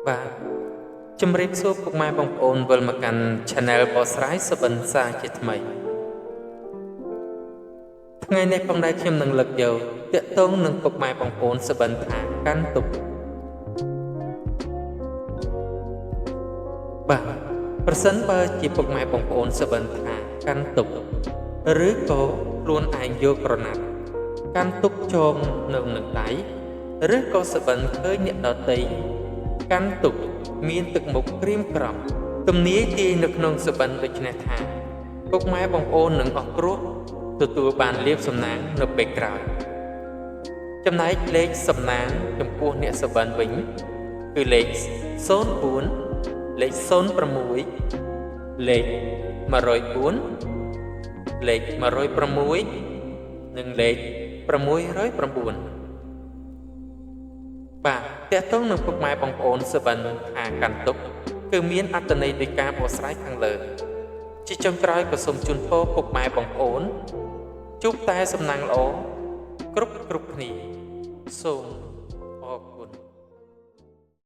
បាទជំរាបសួរពុកម៉ែបងប្អូនវិលមកកាន់ Channel បស្រាយសុបិនសាជាថ្មីថ្ងៃនេះផងដែរខ្ញុំនឹងលើកយកទាក់ទងនឹងពុកម៉ែបងប្អូនសុបិនថាកាន់ទុក្ខបាទប្រសិនបើជាពុកម៉ែបងប្អូនសុបិនថាកាន់ទុក្ខឬក៏ខ្លួនឯងយកក្រណាត់កាន់ទុក្ខចងនៅនឹងដៃឬក៏សុបិនឃើញអ្នកដទៃកាន់ទុក្ខមានទឹកមុខក្រៀមក្រំទំនាយទាយនៅក្នុងសុបិនដូច្នេះថាពុកម៉ែបងប្អូននឹងអស់គ្រោះទទួលបានលាភសំណាងនៅពេលក្រោយចំណែកលេខសំណាងចំពោះអ្នកសុបិនវិញគឺលេខ04លេខ06លេខ104លេខ106និងលេខ609បាទតើតើនឹងពុកម៉ែបងប្អូនសុបិនថាកាន់ទុក្ខគឺមានអត្ថន័យដោយការបកស្រាយខាងលើជាចុងក្រោយក៏សូមជូនពរពុកម៉ែបងប្អូនជួបតែសំណាងល្អគ្រប់គ្នាសូមអរគុណ